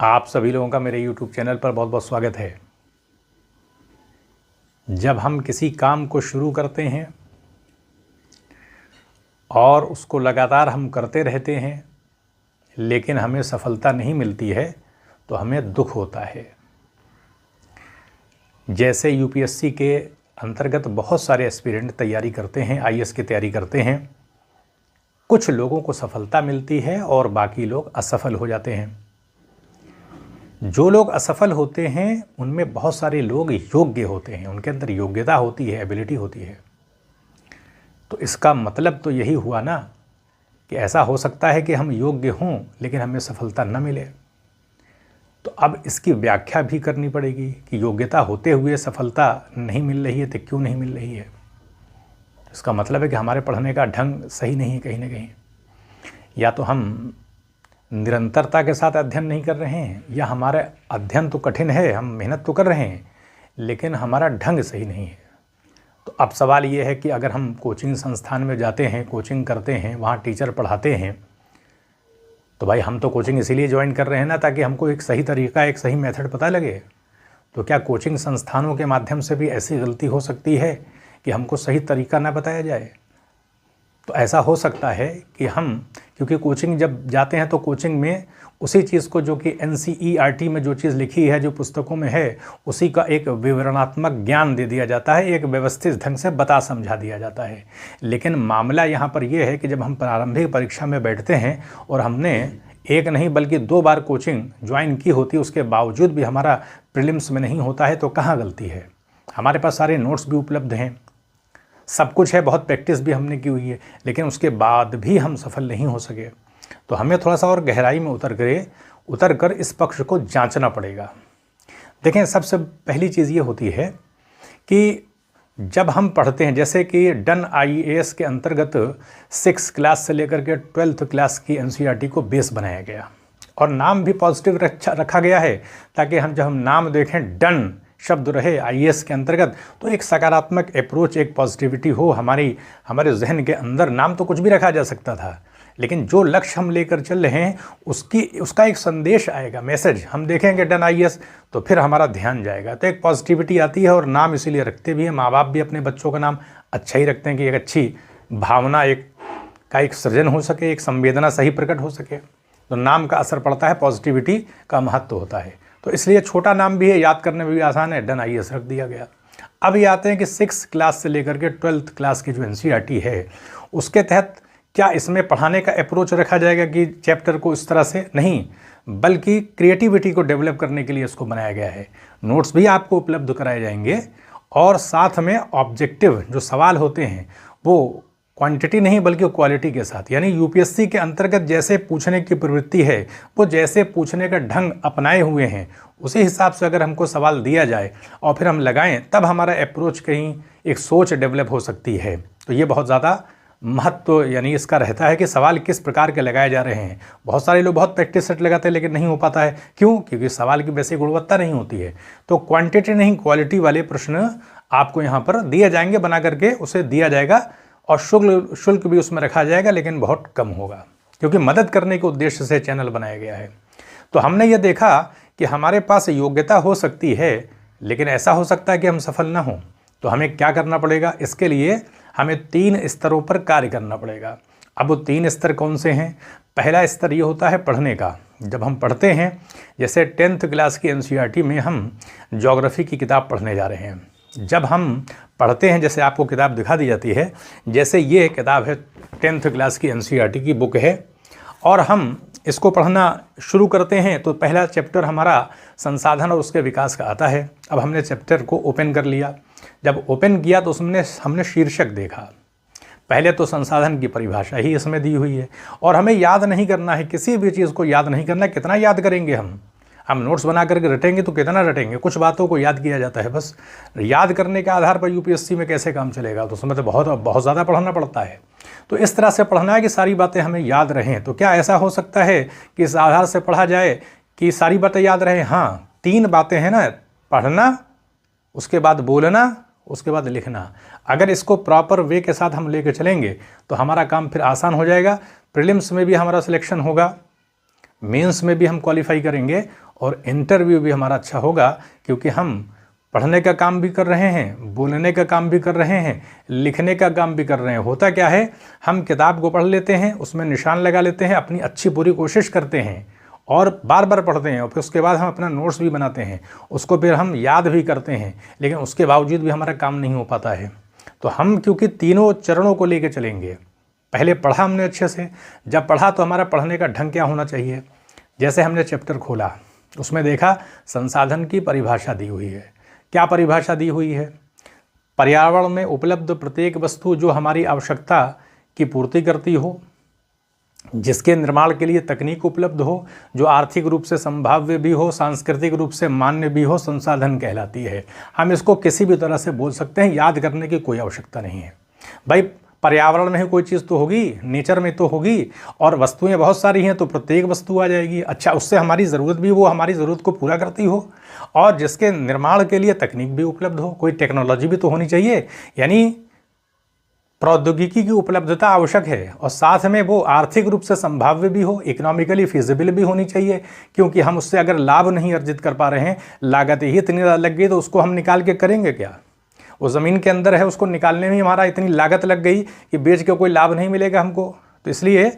आप सभी लोगों का मेरे YouTube चैनल पर बहुत बहुत स्वागत है। जब हम किसी काम को शुरू करते हैं और उसको लगातार हम करते रहते हैं लेकिन हमें सफलता नहीं मिलती है तो हमें दुख होता है। जैसे यूपीएससी के अंतर्गत बहुत सारे एस्पिरेंट तैयारी करते हैं, आईएएस की तैयारी करते हैं। कुछ लोगों को सफलता मिलती है और बाकी लोग असफल हो जाते हैं। जो लोग असफल होते हैं उनमें बहुत सारे लोग योग्य होते हैं, उनके अंदर योग्यता होती है, एबिलिटी होती है। तो इसका मतलब तो यही हुआ ना कि ऐसा हो सकता है कि हम योग्य हों लेकिन हमें सफलता न मिले। तो अब इसकी व्याख्या भी करनी पड़ेगी कि योग्यता होते हुए सफलता नहीं मिल रही है तो क्यों नहीं मिल रही है। इसका मतलब है कि हमारे पढ़ने का ढंग सही नहीं है कहीं ना कहीं, या तो हम निरंतरता के साथ अध्ययन नहीं कर रहे हैं, या हमारा अध्ययन तो कठिन है, हम मेहनत तो कर रहे हैं लेकिन हमारा ढंग सही नहीं है। तो अब सवाल ये है कि अगर हम कोचिंग संस्थान में जाते हैं, कोचिंग करते हैं, वहाँ टीचर पढ़ाते हैं, तो भाई हम तो कोचिंग इसीलिए ज्वाइन कर रहे हैं ना ताकि हमको एक सही तरीका, एक सही मेथड पता लगे। तो क्या कोचिंग संस्थानों के माध्यम से भी ऐसी गलती हो सकती है कि हमको सही तरीका ना बताया जाए? तो ऐसा हो सकता है कि क्योंकि कोचिंग जब जाते हैं तो कोचिंग में उसी चीज़ को जो कि NCERT में जो चीज़ लिखी है, जो पुस्तकों में है, उसी का एक विवरणात्मक ज्ञान दे दिया जाता है, एक व्यवस्थित ढंग से बता समझा दिया जाता है। लेकिन मामला यहाँ पर यह है कि जब हम प्रारंभिक परीक्षा में बैठते हैं और हमने एक नहीं बल्कि 2 बार कोचिंग ज्वाइन की होती है, उसके बावजूद भी हमारा प्रीलिम्स में नहीं होता है, तो कहाँ गलती है? हमारे पास सारे नोट्स भी उपलब्ध हैं, सब कुछ है, बहुत प्रैक्टिस भी हमने की हुई है, लेकिन उसके बाद भी हम सफल नहीं हो सके। तो हमें थोड़ा सा और गहराई में उतर कर इस पक्ष को जांचना पड़ेगा। देखें, सबसे पहली चीज़ ये होती है कि जब हम पढ़ते हैं, जैसे कि डन IAS के अंतर्गत 6 क्लास से लेकर के 12th क्लास की NCERT को बेस बनाया गया और नाम भी पॉजिटिव रखा गया है ताकि जब हम नाम देखें, डन शब्द रहे IAS के अंतर्गत, तो एक सकारात्मक अप्रोच, एक पॉजिटिविटी हो हमारे जहन के अंदर। नाम तो कुछ भी रखा जा सकता था, लेकिन जो लक्ष्य हम लेकर चल रहे हैं उसका एक संदेश आएगा, मैसेज। हम देखेंगे डन IAS तो फिर हमारा ध्यान जाएगा, तो एक पॉजिटिविटी आती है। और नाम इसीलिए रखते भी हैं, माँ बाप भी अपने बच्चों का नाम अच्छा ही रखते हैं कि एक अच्छी भावना का एक सृजन हो सके, एक संवेदना सही प्रकट हो सके। तो नाम का असर पड़ता है, पॉजिटिविटी का महत्व होता है। तो इसलिए छोटा नाम भी है, याद करने में भी आसान है, डन IAS रख दिया गया। अब ये आते हैं कि 6 क्लास से लेकर के 12th क्लास की जो NCERT है, उसके तहत क्या इसमें पढ़ाने का अप्रोच रखा जाएगा कि चैप्टर को इस तरह से नहीं, बल्कि क्रिएटिविटी को डेवलप करने के लिए इसको बनाया गया है। नोट्स भी आपको उपलब्ध कराए जाएंगे और साथ में ऑब्जेक्टिव जो सवाल होते हैं वो क्वांटिटी नहीं बल्कि क्वालिटी के साथ, यानी यूपीएससी के अंतर्गत जैसे पूछने की प्रवृत्ति है, वो जैसे पूछने का ढंग अपनाए हुए हैं, उसी हिसाब से अगर हमको सवाल दिया जाए और फिर हम लगाएं, तब हमारा अप्रोच कहीं एक सोच डेवलप हो सकती है। तो ये बहुत ज़्यादा महत्व यानी इसका रहता है कि सवाल किस प्रकार के लगाए जा रहे हैं। बहुत सारे लोग बहुत प्रैक्टिस सेट लगाते हैं लेकिन नहीं हो पाता है, क्यों? क्योंकि सवाल की वैसी गुणवत्ता नहीं होती है। तो क्वांटिटी नहीं, क्वालिटी वाले प्रश्न आपको यहाँ पर दिए जाएंगे, बना करके उसे दिया जाएगा और शुल्क भी उसमें रखा जाएगा, लेकिन बहुत कम होगा, क्योंकि मदद करने के उद्देश्य से चैनल बनाया गया है। तो हमने ये देखा कि हमारे पास योग्यता हो सकती है लेकिन ऐसा हो सकता है कि हम सफल ना हों। तो हमें क्या करना पड़ेगा? इसके लिए हमें 3 स्तरों पर कार्य करना पड़ेगा। अब वो 3 स्तर कौन से हैं? पहला स्तर ये होता है पढ़ने का। जब हम पढ़ते हैं, जैसे 10th क्लास की NCERT में हम ज्योग्राफी की किताब पढ़ने जा रहे हैं। जब हम पढ़ते हैं, जैसे आपको किताब दिखा दी जाती है, जैसे ये किताब है 10th क्लास की NCERT की बुक है, और हम इसको पढ़ना शुरू करते हैं तो पहला चैप्टर हमारा संसाधन और उसके विकास का आता है। अब हमने चैप्टर को ओपन कर लिया। जब ओपन किया तो उसमें हमने शीर्षक देखा। पहले तो संसाधन की परिभाषा ही इसमें दी हुई है और हमें याद नहीं करना है, किसी भी चीज़ को याद नहीं करना। कितना याद करेंगे हम नोट्स बना करके रटेंगे तो कितना रटेंगे? कुछ बातों को याद किया जाता है बस। याद करने के आधार पर यूपीएससी में कैसे काम चलेगा? तो उसमें तो बहुत ज़्यादा पढ़ना पड़ता है। तो इस तरह से पढ़ना है कि सारी बातें हमें याद रहें। तो क्या ऐसा हो सकता है कि इस आधार से पढ़ा जाए कि सारी बातें याद रहें? हाँ, 3 बातें हैं ना, पढ़ना, उसके बाद बोलना, उसके बाद लिखना। अगर इसको प्रॉपर वे के साथ हम लेके चलेंगे तो हमारा काम फिर आसान हो जाएगा। प्रीलिम्स में भी हमारा सिलेक्शन होगा, मेंस में भी हम क्वालिफाई करेंगे और इंटरव्यू भी हमारा अच्छा होगा, क्योंकि हम पढ़ने का काम भी कर रहे हैं, बोलने का काम भी कर रहे हैं, लिखने का काम भी कर रहे हैं। होता क्या है, हम किताब को पढ़ लेते हैं, उसमें निशान लगा लेते हैं, अपनी अच्छी पूरी कोशिश करते हैं और बार बार पढ़ते हैं, और फिर उसके बाद हम अपना नोट्स भी बनाते हैं, उसको फिर हम याद भी करते हैं, लेकिन उसके बावजूद भी हमारा काम नहीं हो पाता है। तो हम क्योंकि तीनों चरणों को लेकर चलेंगे, पहले पढ़ा हमने अच्छे से, जब पढ़ा तो हमारा पढ़ने का ढंग क्या होना चाहिए। जैसे हमने चैप्टर खोला, उसमें देखा संसाधन की परिभाषा दी हुई है। क्या परिभाषा दी हुई है? पर्यावरण में उपलब्ध प्रत्येक वस्तु जो हमारी आवश्यकता की पूर्ति करती हो, जिसके निर्माण के लिए तकनीक उपलब्ध हो, जो आर्थिक रूप से संभाव्य भी हो, सांस्कृतिक रूप से मान्य भी हो, संसाधन कहलाती है। हम इसको किसी भी तरह से बोल सकते हैं, याद करने की कोई आवश्यकता नहीं है। भाई पर्यावरण में ही कोई चीज़ तो होगी, नेचर में तो होगी, और वस्तुएं बहुत सारी हैं तो प्रत्येक वस्तु आ जाएगी। अच्छा, उससे हमारी ज़रूरत भी वो हमारी ज़रूरत को पूरा करती हो, और जिसके निर्माण के लिए तकनीक भी उपलब्ध हो, कोई टेक्नोलॉजी भी तो होनी चाहिए, यानी प्रौद्योगिकी की उपलब्धता आवश्यक है, और साथ में वो आर्थिक रूप से संभाव्य भी हो, इकोनॉमिकली फिजिबल भी होनी चाहिए, क्योंकि हम उससे अगर लाभ नहीं अर्जित कर पा रहे हैं, लागत ही इतनी लग गई तो उसको हम निकाल के करेंगे क्या। वो ज़मीन के अंदर है, उसको निकालने में हमारा इतनी लागत लग गई कि बेच के कोई लाभ नहीं मिलेगा हमको। तो इसलिए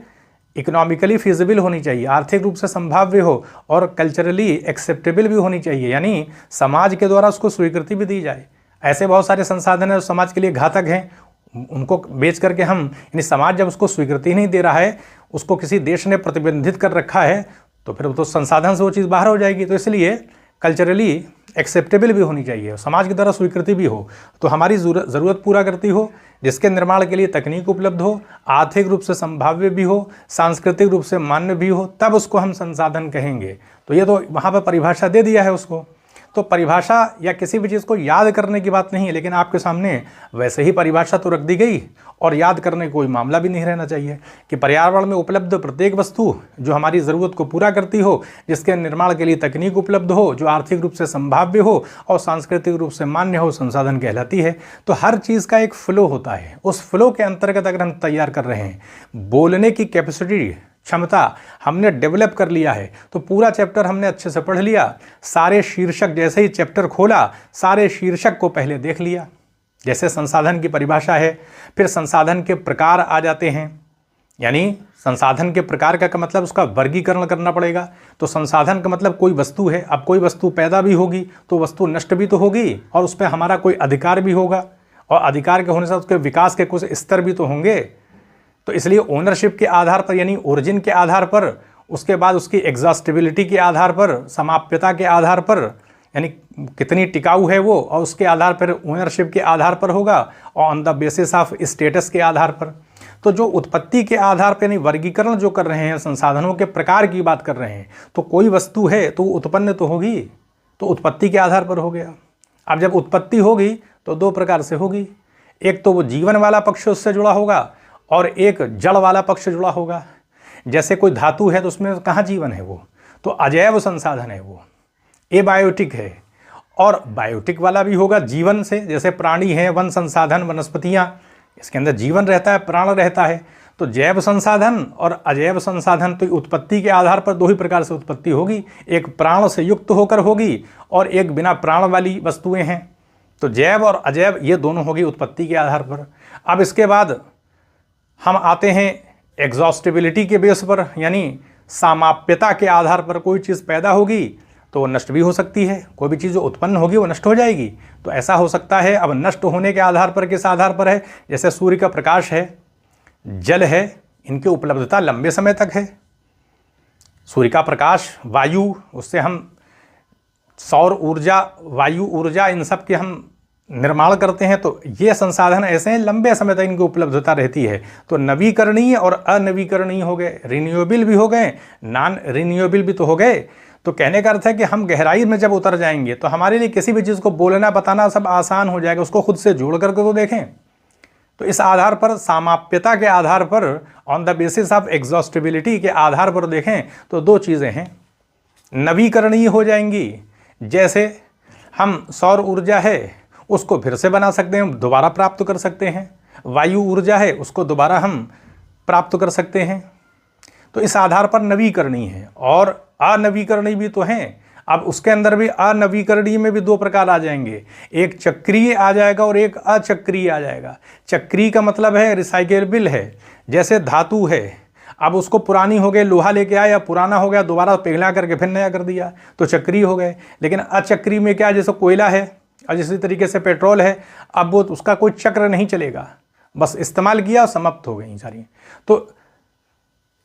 इकोनॉमिकली फिजिबल होनी चाहिए, आर्थिक रूप से संभाव्य हो, और कल्चरली एक्सेप्टेबल भी होनी चाहिए, यानी समाज के द्वारा उसको स्वीकृति भी दी जाए। ऐसे बहुत सारे संसाधन हैं जो समाज के लिए घातक हैं, उनको बेच करके हम, यानी समाज जब उसको स्वीकृति नहीं दे रहा है, उसको किसी देश ने प्रतिबंधित कर रखा है, तो फिर तो संसाधन से वो चीज़ बाहर हो जाएगी। तो इसलिए कल्चरली एक्सेप्टेबल भी होनी चाहिए, समाज की तरह स्वीकृति भी हो, तो हमारी ज़रूरत पूरा करती हो, जिसके निर्माण के लिए तकनीक उपलब्ध हो, आर्थिक रूप से संभाव्य भी हो, सांस्कृतिक रूप से मान्य भी हो, तब उसको हम संसाधन कहेंगे। तो ये तो वहाँ पर परिभाषा दे दिया है उसको। तो परिभाषा या किसी भी चीज़ को याद करने की बात नहीं है, लेकिन आपके सामने वैसे ही परिभाषा तो रख दी गई, और याद करने का कोई मामला भी नहीं रहना चाहिए कि पर्यावरण में उपलब्ध प्रत्येक वस्तु जो हमारी ज़रूरत को पूरा करती हो, जिसके निर्माण के लिए तकनीक उपलब्ध हो, जो आर्थिक रूप से संभाव्य हो और सांस्कृतिक रूप से मान्य हो, संसाधन कहलाती है। तो हर चीज़ का एक फ्लो होता है, उस फ्लो के अंतर्गत अगर हम तैयार कर रहे हैं, बोलने की कैपेसिटी, क्षमता हमने डेवलप कर लिया है, तो पूरा चैप्टर हमने अच्छे से पढ़ लिया। सारे शीर्षक, जैसे ही चैप्टर खोला, सारे शीर्षक को पहले देख लिया। जैसे संसाधन की परिभाषा है, फिर संसाधन के प्रकार आ जाते हैं, यानी संसाधन के प्रकार का मतलब उसका वर्गीकरण करना पड़ेगा। तो संसाधन का मतलब कोई वस्तु है, अब कोई वस्तु पैदा भी होगी तो वस्तु नष्ट भी तो होगी, और उस पर हमारा कोई अधिकार भी होगा, और अधिकार के होने से उसके विकास के कुछ स्तर भी तो होंगे। तो इसलिए ओनरशिप के आधार पर, यानी ओरिजिन के आधार पर, उसके बाद उसकी एग्जॉस्टिबिलिटी के आधार पर, समाप्यता के आधार पर, यानी कितनी टिकाऊ है वो, और उसके आधार पर ओनरशिप के आधार पर होगा, और on the basis of status के आधार पर। तो जो उत्पत्ति के आधार पर, यानी वर्गीकरण जो कर रहे हैं, संसाधनों के प्रकार की बात कर रहे हैं, तो कोई वस्तु है तो उत्पन्न तो होगी, तो उत्पत्ति के आधार पर हो गया। अब जब उत्पत्ति होगी तो दो प्रकार से होगी, एक तो वो जीवन वाला पक्ष उससे जुड़ा होगा, और एक जड़ वाला पक्ष जुड़ा होगा। जैसे कोई धातु है तो उसमें कहाँ जीवन है, वो तो अजैव संसाधन है, वो एबायोटिक है, और बायोटिक वाला भी होगा जीवन से, जैसे प्राणी है, वन संसाधन, वनस्पतियाँ, इसके अंदर जीवन रहता है, प्राण रहता है। तो जैव संसाधन और अजैव संसाधन, तो उत्पत्ति के आधार पर दो ही प्रकार से उत्पत्ति होगी, एक प्राण से युक्त होकर होगी और एक बिना प्राण वाली वस्तुएं हैं। तो जैव और अजैव ये दोनों होगी उत्पत्ति के आधार पर। अब इसके बाद हम आते हैं एग्जॉस्टिबिलिटी के बेस पर, यानी समाप्यता के आधार पर। कोई चीज़ पैदा होगी तो वो नष्ट भी हो सकती है, कोई भी चीज़ जो उत्पन्न होगी वो नष्ट हो जाएगी, तो ऐसा हो सकता है। अब नष्ट होने के आधार पर किस आधार पर है, जैसे सूर्य का प्रकाश है, जल है, इनकी उपलब्धता लंबे समय तक है। सूर्य का प्रकाश, वायु, उससे हम सौर ऊर्जा, वायु ऊर्जा, इन सब के हम निर्माण करते हैं। तो ये संसाधन ऐसे हैं, लंबे समय तक इनकी उपलब्धता रहती है। तो नवीकरणीय और अनवीकरणीय हो गए, रिन्यूएबल भी हो गए, नॉन रिन्यूएबल भी तो हो गए। तो कहने का अर्थ है कि हम गहराई में जब उतर जाएंगे तो हमारे लिए किसी भी चीज़ को बोलना बताना सब आसान हो जाएगा, उसको खुद से जोड़ करके तो देखें। तो इस आधार पर, समाप्यता के आधार पर, on the basis of exhaustibility के आधार पर देखें तो दो चीज़ें हैं, नवीकरणीय हो जाएंगी। जैसे हम सौर ऊर्जा है उसको फिर से बना सकते हैं, दोबारा प्राप्त कर सकते हैं। वायु ऊर्जा है उसको दोबारा हम प्राप्त कर सकते हैं। तो इस आधार पर नवीकरणीय है, और अनवीकरणीय भी तो हैं। अब उसके अंदर भी अनवीकरणीय में भी दो प्रकार आ जाएंगे, एक चक्रीय आ जाएगा और एक अचक्रीय आ जाएगा। चक्रीय का मतलब है रिसाइकेबल है, जैसे धातु है, अब उसको पुरानी हो गई लोहा लेके आया या पुराना हो गया दोबारा पिघला करके फिर नया कर दिया तो चक्रीय हो गए। लेकिन अचक्रीय में क्या, जैसे कोयला है और इसी तरीके से पेट्रोल है, अब वो उसका कोई चक्र नहीं चलेगा, बस इस्तेमाल किया समाप्त हो गई सारी, तो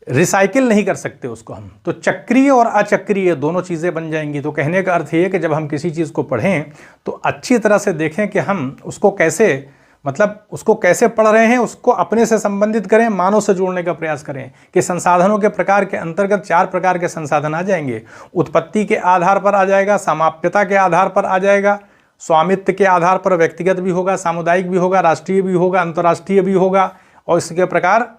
रिसाइकिल नहीं कर सकते उसको हम। तो चक्रीय और अचक्रीय दोनों चीज़ें बन जाएंगी। तो कहने का अर्थ ये है कि जब हम किसी चीज़ को पढ़ें तो अच्छी तरह से देखें कि हम उसको कैसे, मतलब उसको कैसे पढ़ रहे हैं, उसको अपने से संबंधित करें, मानव से जोड़ने का प्रयास करें। कि संसाधनों के प्रकार के अंतर्गत 4 प्रकार के संसाधन आ जाएंगे। उत्पत्ति के आधार पर आ जाएगा, समाप्यता के आधार पर आ जाएगा, स्वामित्व के आधार पर व्यक्तिगत भी होगा, सामुदायिक भी होगा, राष्ट्रीय भी होगा, अंतर्राष्ट्रीय भी होगा, और इसके प्रकार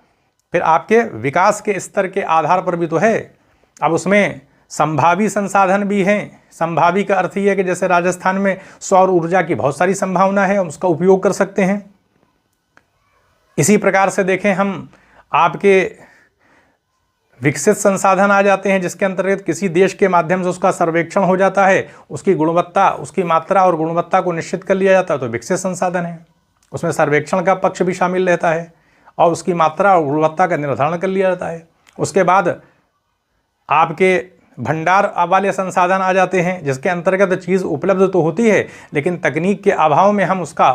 फिर आपके विकास के स्तर के आधार पर भी तो है। अब उसमें संभावी संसाधन भी हैं। संभावी का अर्थ ये है कि जैसे राजस्थान में सौर ऊर्जा की बहुत सारी संभावना है, हम उसका उपयोग कर सकते हैं। इसी प्रकार से देखें हम, आपके विकसित संसाधन आ जाते हैं जिसके अंतर्गत किसी देश के माध्यम से उसका सर्वेक्षण हो जाता है, उसकी गुणवत्ता, उसकी मात्रा और गुणवत्ता को निश्चित कर लिया जाता है, तो विकसित संसाधन है। उसमें सर्वेक्षण का पक्ष भी शामिल रहता है और उसकी मात्रा और गुणवत्ता का निर्धारण कर लिया जाता है। उसके बाद आपके भंडार वाले संसाधन आ जाते हैं जिसके अंतर्गत चीज़ उपलब्ध तो होती है लेकिन तकनीक के अभाव में हम उसका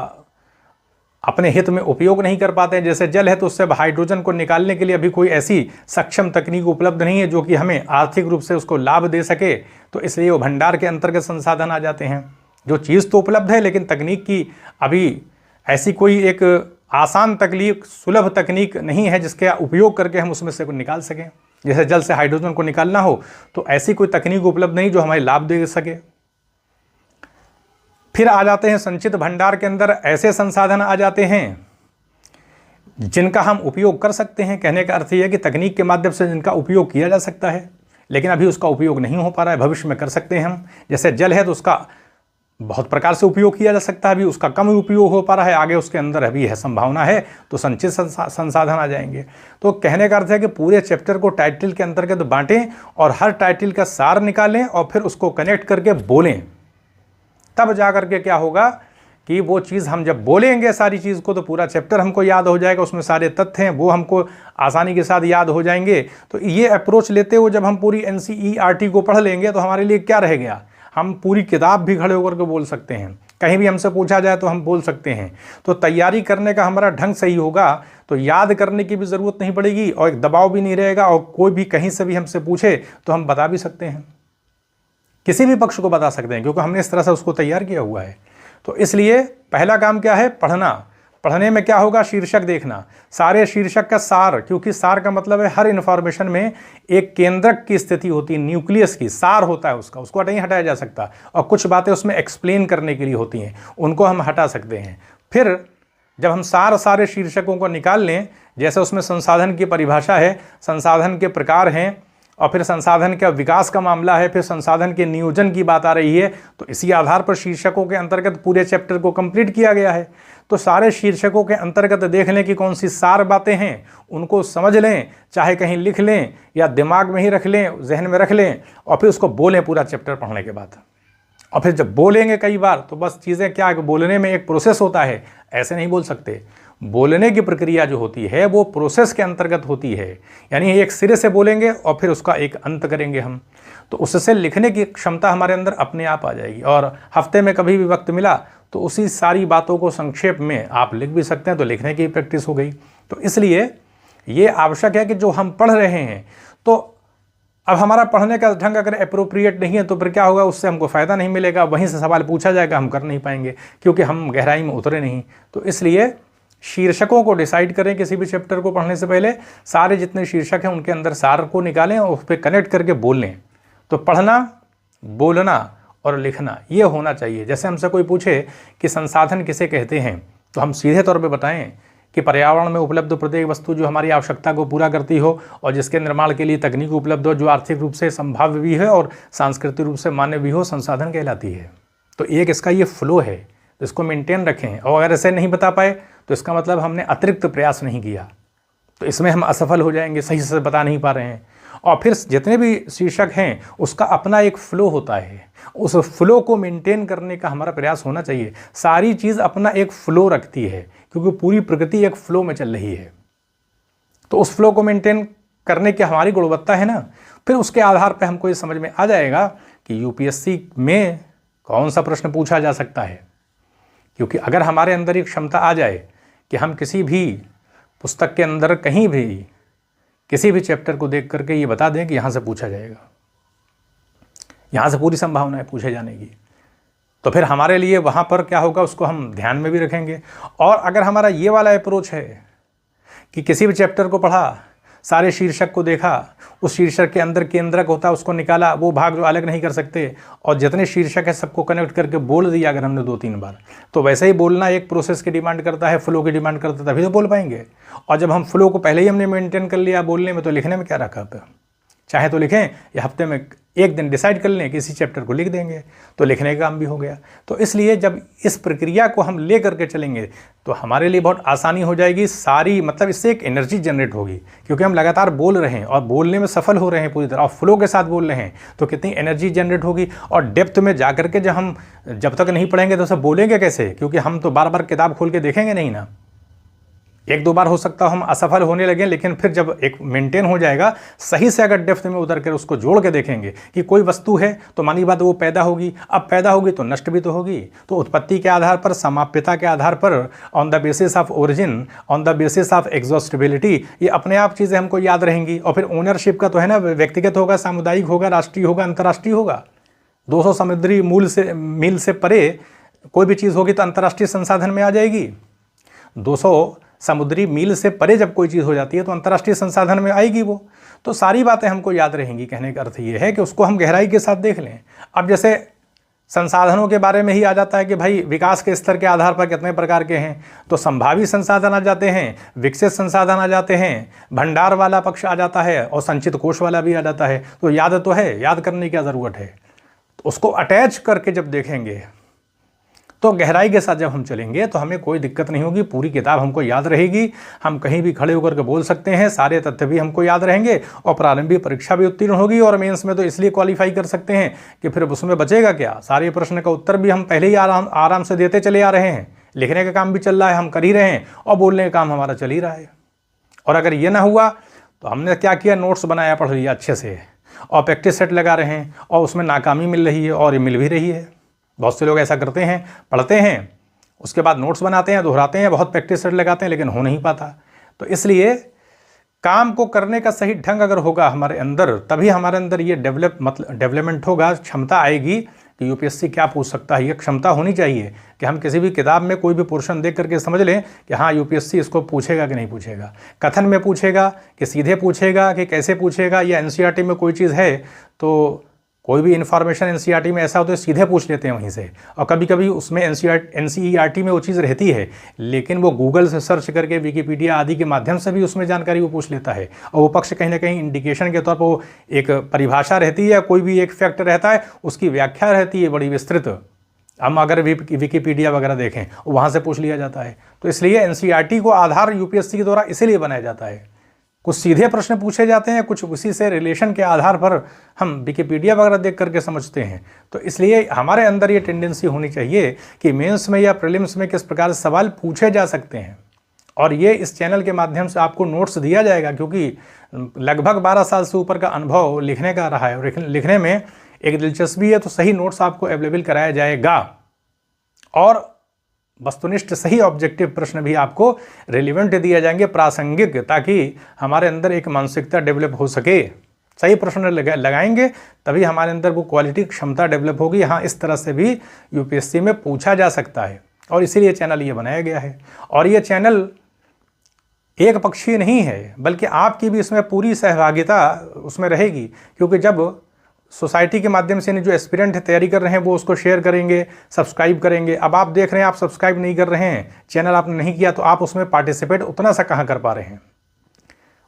अपने हित में उपयोग नहीं कर पाते हैं। जैसे जल है तो उससे हाइड्रोजन को निकालने के लिए अभी कोई ऐसी सक्षम तकनीक उपलब्ध नहीं है जो कि हमें आर्थिक रूप से उसको लाभ दे सके, तो इसलिए वो भंडार के अंतर्गत संसाधन आ जाते हैं। जो चीज़ तो उपलब्ध है लेकिन तकनीक की अभी ऐसी कोई एक आसान तकनीक, सुलभ तकनीक नहीं है जिसके उपयोग करके हम उसमें से निकाल सकें। जैसे जल से हाइड्रोजन को निकालना हो तो ऐसी कोई तकनीक उपलब्ध नहीं जो हमें लाभ दे सके। फिर आ जाते हैं संचित भंडार के अंदर ऐसे संसाधन आ जाते हैं जिनका हम उपयोग कर सकते हैं। कहने का अर्थ यह है कि तकनीक के माध्यम से जिनका उपयोग किया जा सकता है लेकिन अभी उसका उपयोग नहीं हो पा रहा है, भविष्य में कर सकते हैं हम। जैसे जल है तो उसका बहुत प्रकार से उपयोग किया जा सकता है, अभी उसका कम उपयोग हो पा रहा है, आगे उसके अंदर अभी है संभावना है, तो संचित संसाधन आ जाएंगे। तो कहने का अर्थ है कि पूरे चैप्टर को टाइटल के अंतर्गत बांटें और हर टाइटल का सार निकालें और फिर उसको कनेक्ट करके बोलें, तब जा करके क्या होगा कि वो चीज़ हम जब बोलेंगे सारी चीज़ को तो पूरा चैप्टर हमको याद हो जाएगा, उसमें सारे तथ्य हैं वो हमको आसानी के साथ याद हो जाएंगे। तो ये अप्रोच लेते हुए जब हम पूरी NCERT को पढ़ लेंगे तो हमारे लिए क्या रह गया, हम पूरी किताब भी खड़े होकर के बोल सकते हैं, कहीं भी हमसे पूछा जाए तो हम बोल सकते हैं। तो तैयारी करने का हमारा ढंग सही होगा तो याद करने की भी ज़रूरत नहीं पड़ेगी और एक दबाव भी नहीं रहेगा, और कोई भी कहीं से भी हमसे पूछे तो हम बता भी सकते हैं, किसी भी पक्ष को बता सकते हैं क्योंकि हमने इस तरह से उसको तैयार किया हुआ है। तो इसलिए पहला काम क्या है, पढ़ना। पढ़ने में क्या होगा, शीर्षक देखना, सारे शीर्षक का सार, क्योंकि सार का मतलब है हर इन्फॉर्मेशन में एक केंद्रक की स्थिति होती है, न्यूक्लियस की, सार होता है उसका, उसको नहीं हटाया जा सकता। और कुछ बातें उसमें एक्सप्लेन करने के लिए होती हैं, उनको हम हटा सकते हैं। फिर जब हम सारे शीर्षकों को निकाल लें, जैसे उसमें संसाधन की परिभाषा है, संसाधन के प्रकार हैं, और फिर संसाधन का विकास का मामला है, फिर संसाधन के नियोजन की बात आ रही है, तो इसी आधार पर शीर्षकों के अंतर्गत पूरे चैप्टर को कंप्लीट किया गया है। तो सारे शीर्षकों के अंतर्गत देख लें कि कौन सी सार बातें हैं, उनको समझ लें, चाहे कहीं लिख लें या दिमाग में ही रख लें, जहन में रख लें, और फिर उसको बोलें पूरा चैप्टर पढ़ने के बाद। और फिर जब बोलेंगे कई बार तो बस चीज़ें क्या है, बोलने में एक प्रोसेस होता है, ऐसे नहीं बोल सकते। बोलने की प्रक्रिया जो होती है वो प्रोसेस के अंतर्गत होती है, यानी एक सिरे से बोलेंगे और फिर उसका एक अंत करेंगे हम, तो उससे लिखने की क्षमता हमारे अंदर अपने आप आ जाएगी। और हफ्ते में कभी भी वक्त मिला तो उसी सारी बातों को संक्षेप में आप लिख भी सकते हैं, तो लिखने की प्रैक्टिस हो गई। तो इसलिए ये आवश्यक है कि जो हम पढ़ रहे हैं, तो अब हमारा पढ़ने का ढंग अगर अप्रोप्रिएट नहीं है तो फिर क्या होगा, उससे हमको फ़ायदा नहीं मिलेगा, वहीं से सवाल पूछा जाएगा, हम कर नहीं पाएंगे क्योंकि हम गहराई में उतरे नहीं। तो इसलिए शीर्षकों को डिसाइड करें किसी भी चैप्टर को पढ़ने से पहले, सारे जितने शीर्षक हैं उनके अंदर सार को निकालें और उस पर कनेक्ट करके बोल लें। तो पढ़ना, बोलना और लिखना ये होना चाहिए। जैसे हमसे कोई पूछे कि संसाधन किसे कहते हैं, तो हम सीधे तौर पे बताएं कि पर्यावरण में उपलब्ध प्रत्येक वस्तु जो हमारी आवश्यकता को पूरा करती हो और जिसके निर्माण के लिए तकनीक उपलब्ध हो, जो आर्थिक रूप से संभाव्य भी है और सांस्कृतिक रूप से मान्य भी हो, संसाधन कहलाती है। तो एक इसका ये फ्लो है, तो इसको मेंटेन रखें। और अगर ऐसे नहीं बता पाए तो इसका मतलब हमने अतिरिक्त प्रयास नहीं किया, तो इसमें हम असफल हो जाएंगे, सही से बता नहीं पा रहे हैं। और फिर जितने भी शीर्षक हैं उसका अपना एक फ्लो होता है, उस फ्लो को मेंटेन करने का हमारा प्रयास होना चाहिए। सारी चीज़ अपना एक फ्लो रखती है क्योंकि पूरी प्रकृति एक फ्लो में चल रही है, तो उस फ्लो को मेंटेन करने की हमारी गुणवत्ता है ना, फिर उसके आधार पर हमको ये समझ में आ जाएगा कि यूपीएससी में कौन सा प्रश्न पूछा जा सकता है। क्योंकि अगर हमारे अंदर एक क्षमता आ जाए कि हम किसी भी पुस्तक के अंदर कहीं भी किसी भी चैप्टर को देख करके ये बता दें कि यहाँ से पूछा जाएगा, यहाँ से पूरी संभावना है पूछे जाने की, तो फिर हमारे लिए वहाँ पर क्या होगा उसको हम ध्यान में भी रखेंगे। और अगर हमारा ये वाला अप्रोच है कि किसी भी चैप्टर को पढ़ा, सारे शीर्षक को देखा, उस शीर्षक के अंदर केंद्रक होता है उसको निकाला, वो भाग जो अलग नहीं कर सकते, और जितने शीर्षक है सबको कनेक्ट करके बोल दिया अगर हमने 2-3 बार, तो वैसे ही बोलना एक प्रोसेस की डिमांड करता है, फ्लो की डिमांड करता है, तभी तो बोल पाएंगे। और जब हम फ्लो को पहले ही हमने मेंटेन कर लिया बोलने में, तो लिखने में क्या रखा अब? चाहे तो लिखें या हफ्ते में एक दिन डिसाइड कर लें किसी चैप्टर को लिख देंगे, तो लिखने का काम भी हो गया। तो इसलिए जब इस प्रक्रिया को हम ले करके चलेंगे तो हमारे लिए बहुत आसानी हो जाएगी सारी, मतलब इससे एक एनर्जी जनरेट होगी, क्योंकि हम लगातार बोल रहे हैं और बोलने में सफल हो रहे हैं पूरी तरह, और फ्लो के साथ बोल रहे हैं, तो कितनी एनर्जी जनरेट होगी। और डेप्थ में जा करके जब तक नहीं पढ़ेंगे तो सब बोलेंगे कैसे, क्योंकि हम तो बार बार किताब खोल के देखेंगे नहीं ना। 1-2 बार हो सकता है हम असफल होने लगे, लेकिन फिर जब एक मेंटेन हो जाएगा सही से, अगर डेप्थ में उतर कर उसको जोड़ के देखेंगे कि कोई वस्तु है तो मानी बात वो पैदा होगी, अब पैदा होगी तो नष्ट भी तो होगी, तो उत्पत्ति के आधार पर, समाप्यता के आधार पर, on the basis of origin, on the basis of exhaustibility, ये अपने आप चीज़ें हमको याद रहेंगी। और फिर ओनरशिप का तो है ना, व्यक्तिगत होगा, सामुदायिक होगा, राष्ट्रीय होगा, अंतर्राष्ट्रीय होगा। 200 समुद्री मील से परे कोई भी चीज़ होगी तो अंतर्राष्ट्रीय संसाधन में आ जाएगी। 200 समुद्री मील से परे जब कोई चीज़ हो जाती है तो अंतर्राष्ट्रीय संसाधन में आएगी वो। तो सारी बातें हमको याद रहेंगी। कहने का अर्थ ये है कि उसको हम गहराई के साथ देख लें। अब जैसे संसाधनों के बारे में ही आ जाता है कि भाई विकास के स्तर के आधार पर कितने प्रकार के हैं, तो संभावी संसाधन आ जाते हैं, विकसित संसाधन आ जाते हैं, भंडार वाला पक्ष आ जाता है, और संचित कोष वाला भी आ जाता है। तो याद तो है, याद करने की क्या ज़रूरत है। तो उसको अटैच करके जब देखेंगे तो गहराई के साथ जब हम चलेंगे तो हमें कोई दिक्कत नहीं होगी, पूरी किताब हमको याद रहेगी, हम कहीं भी खड़े होकर के बोल सकते हैं, सारे तथ्य भी हमको याद रहेंगे, और प्रारंभिक परीक्षा भी उत्तीर्ण होगी, और मेंस में तो इसलिए क्वालिफाई कर सकते हैं कि फिर उसमें बचेगा क्या, सारे प्रश्न का उत्तर भी हम पहले ही आराम से देते चले आ रहे हैं, लिखने का काम भी चल रहा है, हम कर ही रहे हैं, और बोलने का काम हमारा चल ही रहा है। और अगर ये ना हुआ तो हमने क्या किया, नोट्स बनाया, पढ़ लिया अच्छे से, और प्रैक्टिस सेट लगा रहे हैं, और उसमें नाकामी मिल रही है, और ये मिल भी रही है। बहुत से लोग ऐसा करते हैं, पढ़ते हैं, उसके बाद नोट्स बनाते हैं, दोहराते हैं, बहुत प्रैक्टिस सेट लगाते हैं, लेकिन हो नहीं पाता। तो इसलिए काम को करने का सही ढंग अगर होगा हमारे अंदर, तभी हमारे अंदर ये डेवलपमेंट होगा, क्षमता आएगी कि यूपीएससी क्या पूछ सकता है। ये क्षमता होनी चाहिए कि हम किसी भी किताब में कोई भी पोर्शन देख करके समझ लें कि हाँ यूपीएससी इसको पूछेगा कि नहीं पूछेगा, कथन में पूछेगा कि सीधे पूछेगा कि कैसे पूछेगा, या एनसीईआरटी में कोई चीज़ है तो कोई भी इन्फॉर्मेशन एनसीईआरटी में ऐसा होता है सीधे पूछ लेते हैं वहीं से, और कभी कभी उसमें एनसीईआरटी में वो चीज़ रहती है, लेकिन वो गूगल से सर्च करके, विकिपीडिया आदि के माध्यम से भी उसमें जानकारी वो पूछ लेता है, और वो पक्ष कहीं ना कहीं इंडिकेशन के तौर पर वो एक परिभाषा रहती है, कोई भी एक फैक्ट रहता है, उसकी व्याख्या रहती है बड़ी विस्तृत। हम अगर विकिपीडिया वगैरह देखें वहाँ से पूछ लिया जाता है। तो इसलिए एनसीईआरटी को आधार यूपीएससी के द्वारा इसीलिए बनाया जाता है। कुछ सीधे प्रश्न पूछे जाते हैं, कुछ उसी से रिलेशन के आधार पर हम विकिपीडिया वगैरह देख करके समझते हैं। तो इसलिए हमारे अंदर ये टेंडेंसी होनी चाहिए कि मेंस में या प्रीलिम्स में किस प्रकार से सवाल पूछे जा सकते हैं, और ये इस चैनल के माध्यम से आपको नोट्स दिया जाएगा, क्योंकि लगभग 12 साल से ऊपर का अनुभव लिखने का रहा है, और लिखने में एक दिलचस्पी है, तो सही नोट्स आपको अवेलेबल कराया जाएगा, और वस्तुनिष्ठ सही ऑब्जेक्टिव प्रश्न भी आपको रिलेवेंट दिए जाएंगे, प्रासंगिक, ताकि हमारे अंदर एक मानसिकता डेवलप हो सके। सही प्रश्न लगाएंगे तभी हमारे अंदर वो क्वालिटी क्षमता डेवलप होगी। हाँ, इस तरह से भी यूपीएससी में पूछा जा सकता है, और इसीलिए चैनल ये बनाया गया है। और ये चैनल एक पक्षीय नहीं है, बल्कि आपकी भी इसमें पूरी सहभागिता उसमें रहेगी, क्योंकि जब सोसाइटी के माध्यम से जो एस्पिरेंट तैयारी कर रहे हैं वो उसको शेयर करेंगे, सब्सक्राइब करेंगे। अब आप देख रहे हैं, आप सब्सक्राइब नहीं कर रहे हैं, चैनल आपने नहीं किया, तो आप उसमें पार्टिसिपेट उतना सा कहाँ कर पा रहे हैं,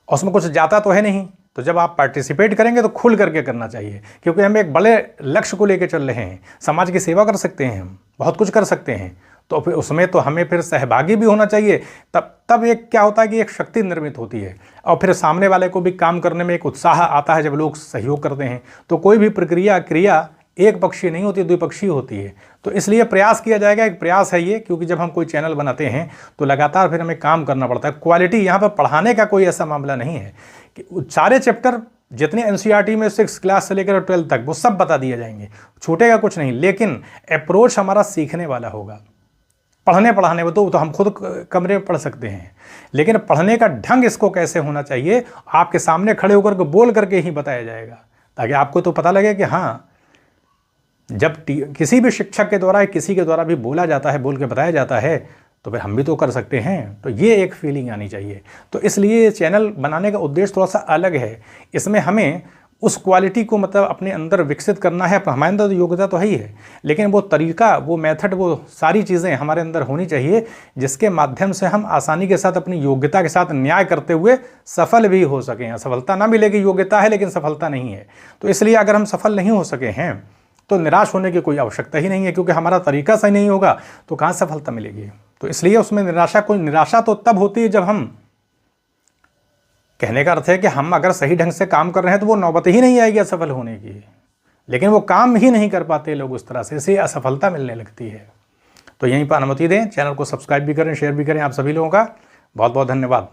उसमें कुछ जाता तो है नहीं। तो जब आप पार्टिसिपेट करेंगे तो खुल करके करना चाहिए, क्योंकि हम एक बड़े लक्ष्य को लेकर चल रहे हैं, समाज की सेवा कर सकते हैं, हम बहुत कुछ कर सकते हैं। तो फिर उसमें तो हमें फिर सहभागी भी होना चाहिए। तब एक क्या होता है कि एक शक्ति निर्मित होती है और फिर सामने वाले को भी काम करने में एक उत्साह आता है जब लोग सहयोग करते हैं। तो कोई भी प्रक्रिया क्रिया एक पक्षीय नहीं होती, द्विपक्षीय होती है। तो इसलिए प्रयास किया जाएगा, एक प्रयास है ये, क्योंकि जब हम कोई चैनल बनाते हैं तो लगातार फिर हमें काम करना पड़ता है। क्वालिटी यहाँ पर पढ़ाने का कोई ऐसा मामला नहीं है कि सारे चैप्टर जितने एनसीईआरटी में 6 क्लास से लेकर 12 तक वो सब बता दिए जाएंगे, छूटेगा कुछ नहीं। लेकिन अप्रोच हमारा सीखने वाला होगा। पढ़ने पढ़ाने में तो हम खुद कमरे में पढ़ सकते हैं, लेकिन पढ़ने का ढंग इसको कैसे होना चाहिए, आपके सामने खड़े होकर के बोल करके ही बताया जाएगा, ताकि आपको तो पता लगे कि हाँ, जब किसी भी शिक्षक के द्वारा किसी के द्वारा भी बोला जाता है, बोल के बताया जाता है, तो फिर हम भी तो कर सकते हैं। तो ये एक फीलिंग आनी चाहिए। तो इसलिए ये चैनल बनाने का उद्देश्य थोड़ा सा अलग है। इसमें हमें उस क्वालिटी को मतलब अपने अंदर विकसित करना है। हमारे अंदर तो योग्यता तो है ही है, लेकिन वो तरीका, वो मेथड, वो सारी चीज़ें हमारे अंदर होनी चाहिए जिसके माध्यम से हम आसानी के साथ अपनी योग्यता के साथ न्याय करते हुए सफल भी हो सकें। सफलता ना मिलेगी, योग्यता है लेकिन सफलता नहीं है। तो इसलिए अगर हम सफल नहीं हो सके हैं तो निराश होने की कोई आवश्यकता ही नहीं है, क्योंकि हमारा तरीका सही नहीं होगा तो कहाँ सफलता मिलेगी। तो इसलिए उसमें निराशा तो तब होती है जब हम, कहने का अर्थ है कि हम अगर सही ढंग से काम कर रहे हैं तो वो नौबत ही नहीं आएगी असफल होने की, लेकिन वो काम ही नहीं कर पाते लोग उस तरह से, इसलिए असफलता मिलने लगती है। तो यहीं पर अनुमति दें, चैनल को सब्सक्राइब भी करें, शेयर भी करें। आप सभी लोगों का बहुत बहुत धन्यवाद।